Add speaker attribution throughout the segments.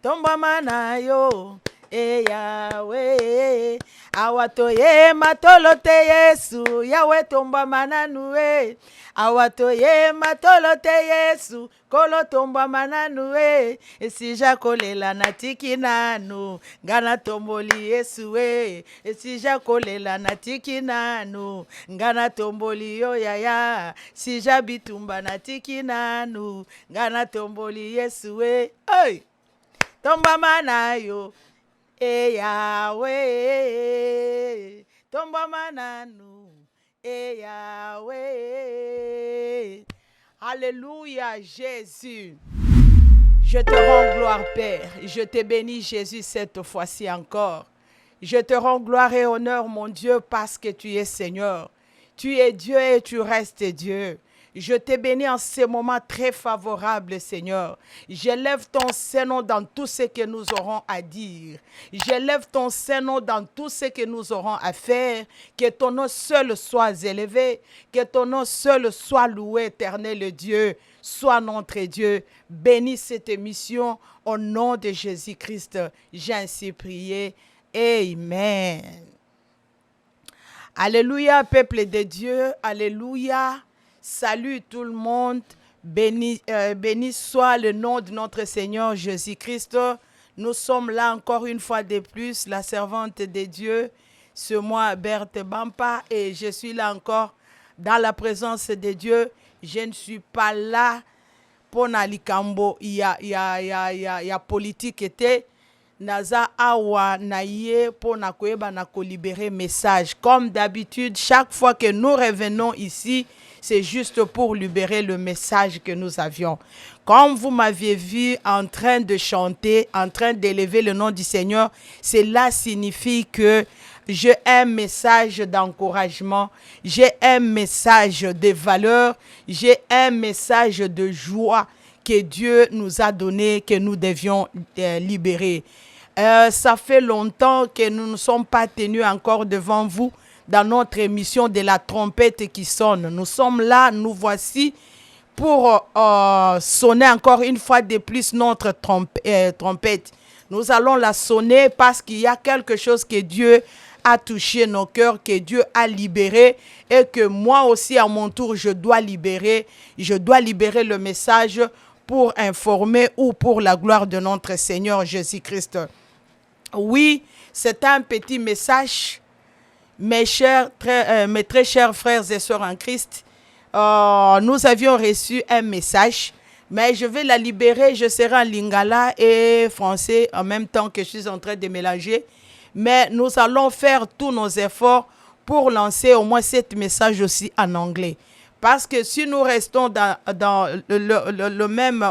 Speaker 1: tombama na yo, e Yahweh. Awatoye matolote Yesu, Yahweh tombama na nue. Awatoye matolote Yesu, kolo tombama na nue. Esija kolela natiki nanu, ngana tomboli Yesu we. Esija kolela natiki nanu, ngana tomboli yo yaya. Sija bitumba natiki nanu, ngana tomboli Yesu we. Hey! Tombama na yo, e Yahweh. Tombama na nu, e Yahweh. Alléluia, Jésus. Je te rends gloire, Père. Je te bénis, Jésus, cette fois-ci encore. Je te rends gloire et honneur, mon Dieu, parce que tu es Seigneur. Tu es Dieu et tu restes Dieu. Je te bénis en ces moments très favorables, Seigneur. J'élève ton Saint-Nom dans tout ce que nous aurons à dire. J'élève ton Saint-Nom dans tout ce que nous aurons à faire. Que ton nom seul soit élevé. Que ton nom seul soit loué, éternel Dieu. Sois notre Dieu. Bénis cette émission au nom de Jésus-Christ. J'ai ainsi prié. Amen. Alléluia, peuple de Dieu. Alléluia. Salut tout le monde, béni soit le nom de notre Seigneur Jésus-Christ. Nous sommes là encore une fois de plus, la servante de Dieu, c'est moi Berthe Bampa et je suis là encore dans la présence de Dieu. Je ne suis pas là pour Nalikambo, il y a politique était. Naza awa naye pour nakoyeba nako libérer message. Comme d'habitude, chaque fois que nous revenons ici, c'est juste pour libérer le message que nous avions. Comme vous m'aviez vu en train de chanter, en train d'élever le nom du Seigneur, cela signifie que j'ai un message d'encouragement, j'ai un message de valeur, j'ai un message de joie que Dieu nous a donné, que nous devions libérer. Ça fait longtemps que nous ne sommes pas tenus encore devant vous dans notre émission de la trompette qui sonne. Nous sommes là, nous voici pour sonner encore une fois de plus notre trompette. Nous allons la sonner parce qu'il y a quelque chose que Dieu a touché nos cœurs, que Dieu a libéré et que moi aussi à mon tour je dois libérer le message pour informer ou pour la gloire de notre Seigneur Jésus-Christ. Oui, c'est un petit message, mes très chers frères et sœurs en Christ. Nous avions reçu un message, mais je vais la libérer. Je serai en lingala et français en même temps que je suis en train de mélanger. Mais nous allons faire tous nos efforts pour lancer au moins cet message aussi en anglais. Parce que si nous restons dans le même...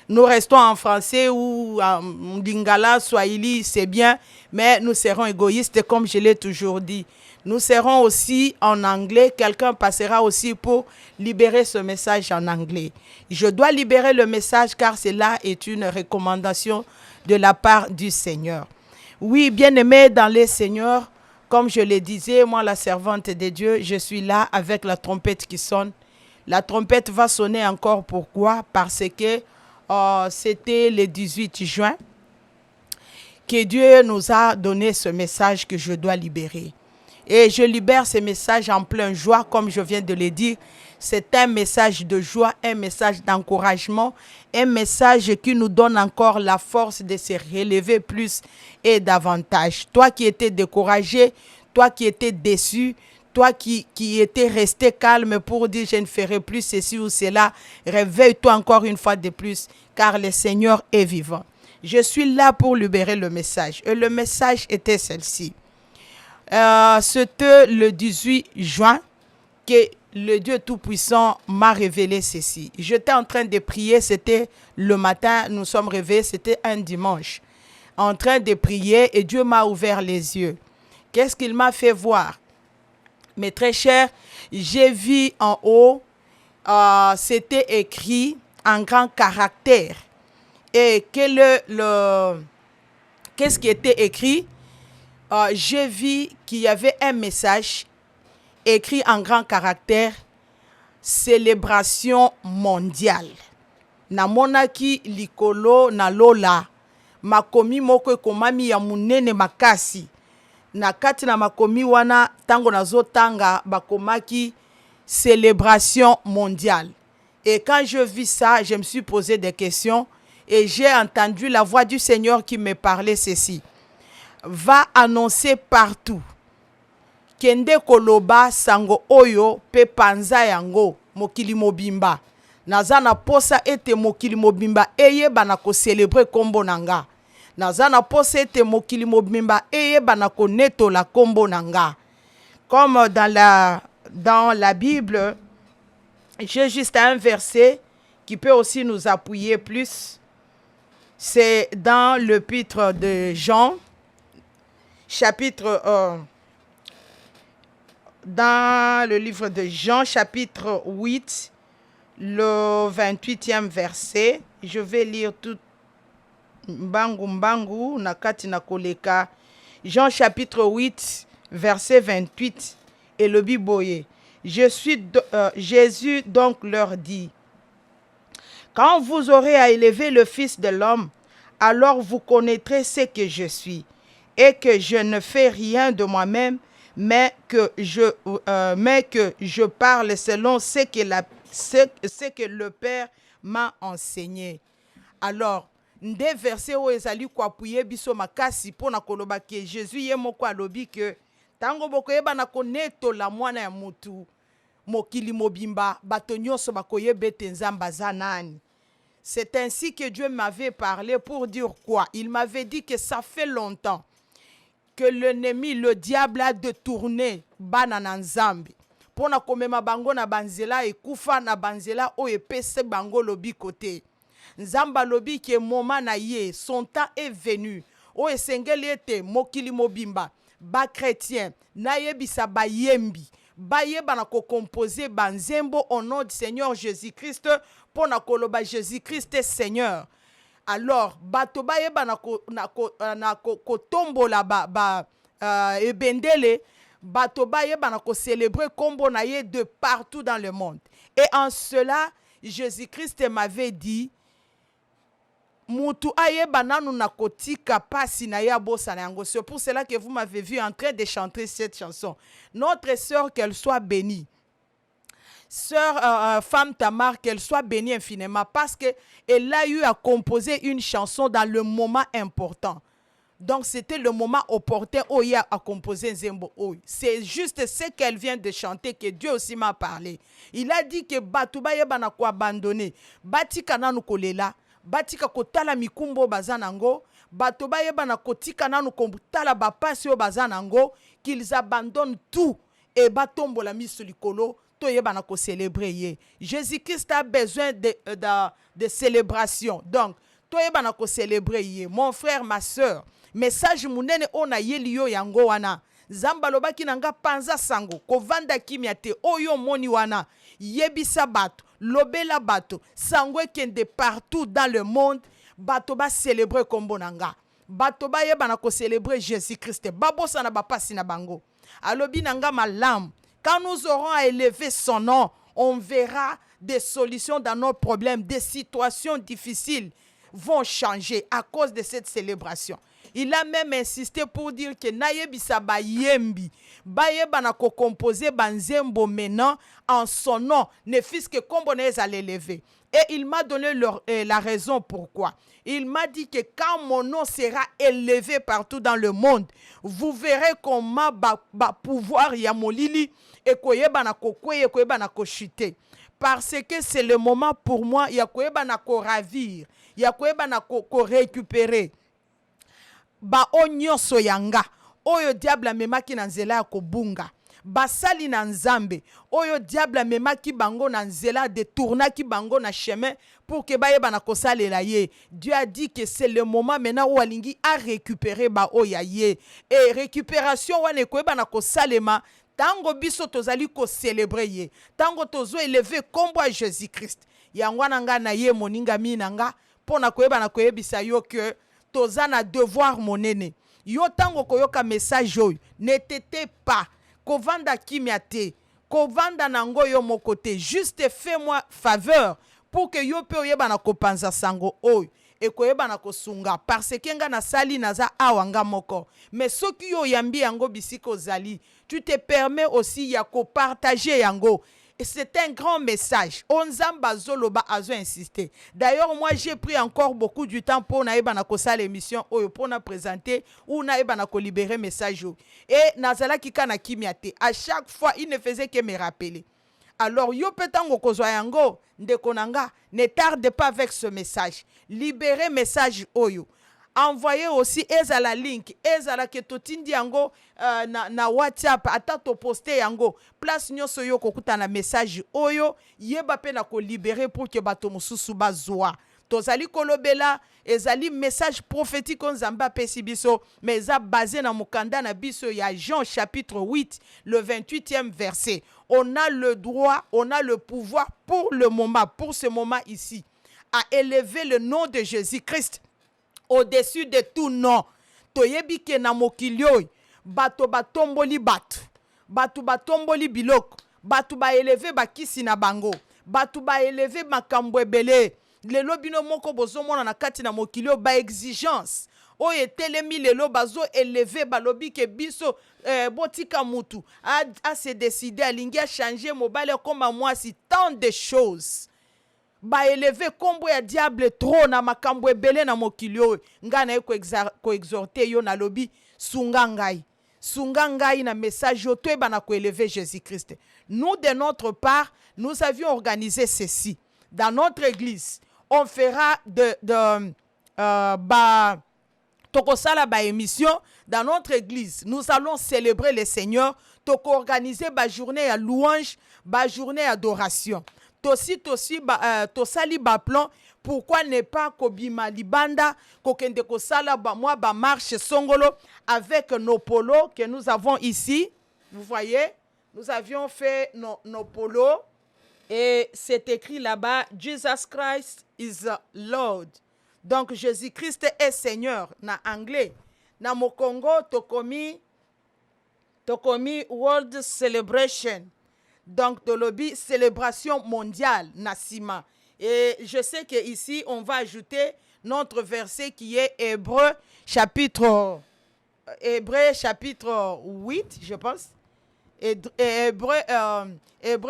Speaker 1: nous restons en français ou en lingala, swahili, c'est bien, mais nous serons égoïstes comme je l'ai toujours dit. Nous serons aussi en anglais. Quelqu'un passera aussi pour libérer ce message en anglais. Je dois libérer le message car cela est une recommandation de la part du Seigneur. Oui, bien-aimés dans les Seigneurs, comme je le disais, moi la servante de Dieu, je suis là avec la trompette qui sonne. La trompette va sonner encore. Pourquoi? Parce que c'était le 18 juin que Dieu nous a donné ce message que je dois libérer. Et je libère ce message en pleine joie, comme je viens de le dire. C'est un message de joie, un message d'encouragement, un message qui nous donne encore la force de se relever plus et davantage. Toi qui étais découragé, toi qui étais déçu, toi qui étais resté calme pour dire je ne ferai plus ceci ou cela, réveille-toi encore une fois de plus, car le Seigneur est vivant. Je suis là pour libérer le message. Et le message était celle-ci. C'était le 18 juin que le Dieu Tout-Puissant m'a révélé ceci. J'étais en train de prier, c'était le matin, nous sommes réveillés, c'était un dimanche. En train de prier et Dieu m'a ouvert les yeux. Qu'est-ce qu'il m'a fait voir? Mes très chers, j'ai vu en haut, c'était écrit en grand caractère. Et qu'est-ce qui était écrit? J'ai vu qu'il y avait un message écrit en grand caractère, célébration mondiale. Namonaki likolo na lola makomi moko ekomami ya munene makasi. Na kati na makomi wana tango nazotanga bakomaki célébration mondiale. Et quand je vis ça, je me suis posé des questions et j'ai entendu la voix du Seigneur qui me parlait ceci. Va annoncer partout. Kende koloba sango oyo pe panza yango mokili mobimba. Naza na posa ete mokili mobimba eyeba na ko célébrer kombo nanga. Naza na posa ete mokili mobimba eyeba na ko netola kombo nanga. Comme dans la Bible, j'ai juste un verset qui peut aussi nous appuyer plus. C'est dans l'épître de Jean, dans le livre de Jean, chapitre 8, le 28e verset. Je vais lire tout. Mbangu, nakati na koleka. Jean, chapitre 8, verset 28. Et le Biboye. Jésus donc leur dit, quand vous aurez à élever le Fils de l'homme, alors vous connaîtrez ce que je suis, et que je ne fais rien de moi-même, mais que je parle selon ce que le Père m'a enseigné. Alors, des versets où ezali ko appuyer biso makasi pona koloba ke Jésus ye moko alobi ke tango bokoyeba na konetola mwana ya mutu mokili mobimba bato nyonso bakoyeba ete nzambe aza nani. C'est ainsi que Dieu m'avait parlé pour dire quoi? Il m'avait dit que ça fait longtemps que l'ennemi, le diable, a détourné bana na nzambe pona komema bango na banzela ekufa na banzela o epese bango lobi kote. Nzamba lobi ke moment na ye, son temps est venu. O esengeli ete mokili mobimba, ba chrétien, na yebisa ba yembi, ba yeba na ko composer banzembo au nom du Seigneur Jésus-Christ, pour na koloba Jésus-Christ est Seigneur. Alors, bato ba yeba na ko tombola ebendele, bato ba yeba na ko célébrer kombo na ye de partout dans le monde. Et en cela, Jésus-Christ m'avait dit, Mutu ayeba nanu na kotika pasi na ya bosa na yango. C'est pour cela que vous m'avez vu en train de chanter cette chanson. Notre sœur, qu'elle soit bénie. Sœur femme Tamar, qu'elle soit bénie infiniment parce qu'elle a eu à composer une chanson dans le moment important. Donc c'était le moment opportun où il a à composer Nzembo. C'est juste ce qu'elle vient de chanter que Dieu aussi m'a parlé. Il a dit que Batuba yeba na ko abandonner. Batika nanu kolela. Batika kotala mikumbo bazanango, bato bayeba na kotika nanu kotala bapasi o bazanango, qu'ils abandonnent tout et batombola miso likolo, to yeba na ko célébrer ye. Jésus-Christ a besoin de célébration. Donc, to yeba na ko célébrer ye. Mon frère, ma sœur, message munene ona yeliyo yango wana. Zamba lobaki nanga panza sango, kovanda kimia te oyo moni wana, yebisa bato. Lobela bato, sangwe kende partout dans le monde, bato ba célébrer kombo nanga. Bato ba yeba na ko célébrer Jésus-Christ. Babo sana ba pasi na bango. Alobi nanga malam. Quand nous aurons à élever son nom, on verra des solutions dans nos problèmes, des situations difficiles vont changer à cause de cette célébration. Il a même insisté pour dire que Nayebisa ba yembi, ba yeba na ko composer banzembo maintenant en son nom, ne fils que Kombonez à l'élever. Et il m'a donné la raison pourquoi. Il m'a dit que quand mon nom sera élevé partout dans le monde, vous verrez comment ba pouvoir yamolili et koyeba na ko kweye koyeba na ko chuter. Parce que c'est le moment pour moi, ya koyeba na ko ravir, ya koyeba na ko récupérer. Ba onyoso yanga oyo diable memaki na nzela ya kobunga basali na nzambe oyo diable memaki bango na nzela détournaki bango na chemin pour que bayeba na kosalela ye. Dieu a dit que c'est le moment maintenant où alingi a récupérer ba oya ye et récupération wana koyeba na kosalema tango biso tozali ko célébrer ye tango tozo élever kombo à Jésus-Christ yango nanga na ye moninga minanga pona koyeba na koyebisa yo que toza na devoir monene. Yo tango koyoka message oyo, ne t'étais pas. Kovanda kimia te. Kovanda nango yo mokote. Juste fais-moi faveur pour que yo pe oyeba na kopanza sango oyo. ekoyeba na kosunga parce que nga na sali naza awanga moko. Mais soki yo yambi yango bisiko zali, tu te permets aussi ya ko partager yango. Et c'est un grand message. Onzamba zoloba azo insister. D'ailleurs, moi, j'ai pris encore beaucoup du temps pour naïba na kosa l'émission, pour na présenter, ou naïba na ko libérer message. Et nazala kika na kimiate. À chaque fois, il ne faisait que me rappeler. Alors, yo petango kozwa yango, ndekonanga, ne tarde pas avec ce message. Libérez message oyo. Envoyez aussi ezala link, ezala ke totindi yango na WhatsApp, ata to poster yango. Place nyonso yo kokuta na message oyo, yeba pe na ko libérer pour que bato mususu bazwa. Tozali kolobela, ezali message prophétique on zamba pesi biso, mais eza basé na mukanda na biso ya Jean chapitre 8, le 28e verset. On a le droit, on a le pouvoir pour le moment, pour ce moment ici, à élever le nom de Jésus-Christ au-dessus de tout nom. Toyebi ke na mokili oyo, bato batomboli bato, bato batomboli biloko, bato ba eleve bakisi na bango, bato ba eleve makambo ebele. Lelo bino moko bozomona na kati na mokili oyo ba exigence oyo etelemi lelo bazo eleve balobi ke biso botika mutu a se décider alingi a changer mobile comme mwasi, tant de choses. Ba élevé kombo ya diable trop na makambo ebele na mokili oyo. Nga na ko exhorter yo na lobi sunga ngai na message yo to eba na ko élever Jésus-Christ. Nous de notre part, nous avions organisé ceci dans notre église. On fera tokosala ba émission dans notre église. Nous allons célébrer le Seigneur, toko organiser ba journée à louange, ba journée adoration. Tosali ba plan, pourquoi ne pas kobima libanda kokende kosala ba moi ba marche songolo avec nos polos que nous avons ici. Vous voyez, nous avions fait nos polos et c'est écrit là-bas Jesus Christ is Lord. Donc Jésus-Christ est Seigneur na anglais. Na mokongo tokomi World Celebration. Donc, de lobby, célébration mondiale, Nassima. Et je sais qu'ici, on va ajouter notre verset qui est Hébreu chapitre 8, je pense. Hébreu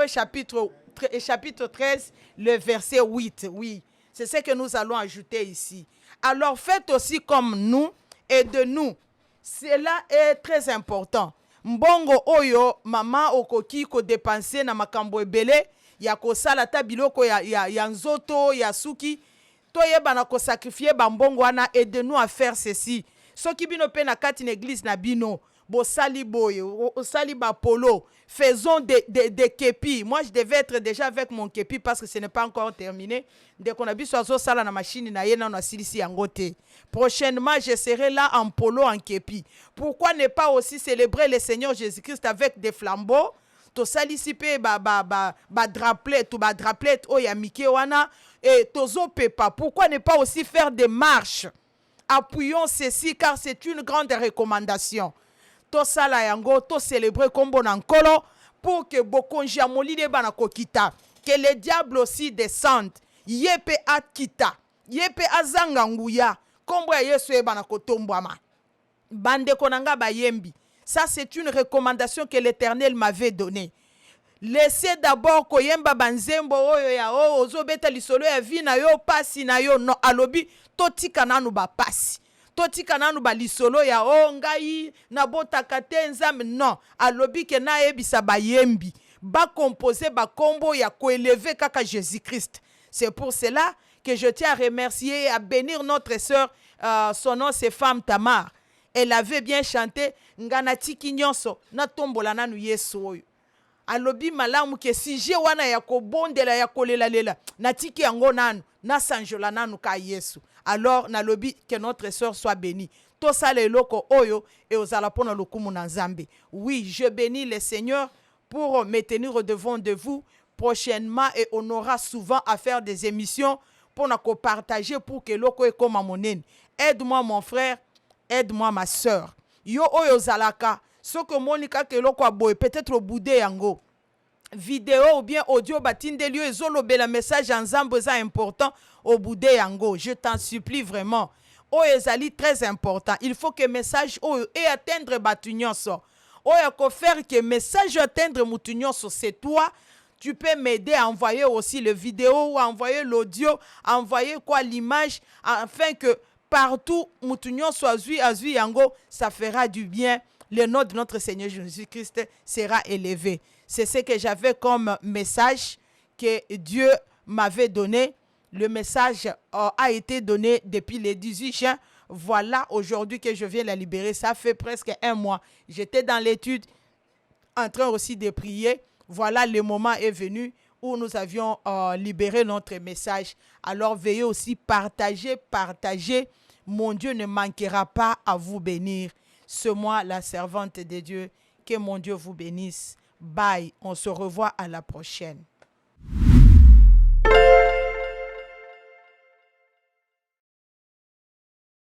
Speaker 1: chapitre 13, le verset 8, oui. C'est ce que nous allons ajouter ici. Alors, faites aussi comme nous et de nous. Cela est très important. Mbongo oyo mama okoki ko dépenser na makambo ebele ya kosala ta biloko ya nzoto ya suki to yeba na ko sacrifier ba mbongo wana, aide-nous à faire ceci. Soki bino pe na kati na église na bino bo sali boye o sali ba polo, faisons des képis. Moi je devais être déjà avec mon képi parce que ce n'est pas encore terminé. Dès qu'on a vu sur sala na machine na yena na silisi yangote. Prochainement, je serai là en polo, en képi. Pourquoi ne pas aussi célébrer le Seigneur Jésus-Christ avec des flambeaux? To salisipe ba draplet ou ba draplet o ya mike wana et tozo pepa. Pourquoi ne pas aussi faire des marches? Appuyons ceci car c'est une grande recommandation. To sala yango, to célébrer kombo nankolo pour que bokonji amoli de bana kokita. Que le diable aussi descende. Yepe akita. Yepe azanga nguya. Kombo ya Yesu eba na kotombwama. Bande konanga bayembi. Ça c'est une recommandation que l'Éternel m'avait donnée. Laissez d'abord koyemba banzembo oyo ya ozobeta lisolo ya vi na yo pasi na yo no alobi totika nanu ba pasi. Totika nanu ba lisolo ya ngai na botaka te nzambe non alobi ke na ebisa bayembi ba composer ba kombo ya ko élever kaka Jésus-Christ. C'est pour cela que je tiens à remercier et à bénir notre sœur, son nom c'est Femme Tamar. Elle avait bien chanté ngana tiki nyonso na tombola nanu Yesu oyo. Alobi malamu ke sije wana ya kobondela ya kolela lela na tiki yango nanu na sanjola nanu ka Yesu. Alors nalobi que notre sœur soit bénie. To sala eloko oyo et ozala pona lokumu na Nzambe. Oui, je bénis le Seigneur pour me tenir au devant de vous prochainement et on aura souvent à faire des émissions pour nous partager pour que l'oko est comme monene. Aide-moi mon frère, aide-moi ma sœur. Yo oyo zalaka, ce que monika ke loko aboy peut-être au boudé yango. Vidéo ou bien audio batinde lieu ezolobe la message en zambo za important au bout de yango. Je t'en supplie vraiment. Oh, ezali très important. Il faut que message oh et atteindre batu nyonso. Oh, il faut faire que message atteindre mutu nyonso. C'est toi. Tu peux m'aider à envoyer aussi le vidéo ou à envoyer l'audio, à envoyer quoi l'image, afin que partout mutu nyonso azui yango, ça fera du bien. Le nom de notre Seigneur Jésus-Christ sera élevé. C'est ce que j'avais comme message que Dieu m'avait donné. Le message a été donné depuis le 18 juin. Voilà aujourd'hui que je viens la libérer. Ça fait presque un mois. J'étais dans l'étude en train aussi de prier. Voilà, le moment est venu où nous avions libéré notre message. Alors veuillez aussi partager. Mon Dieu ne manquera pas à vous bénir. Ce mois, la servante de Dieu. Que mon Dieu vous bénisse. Bye. On se revoit à la prochaine.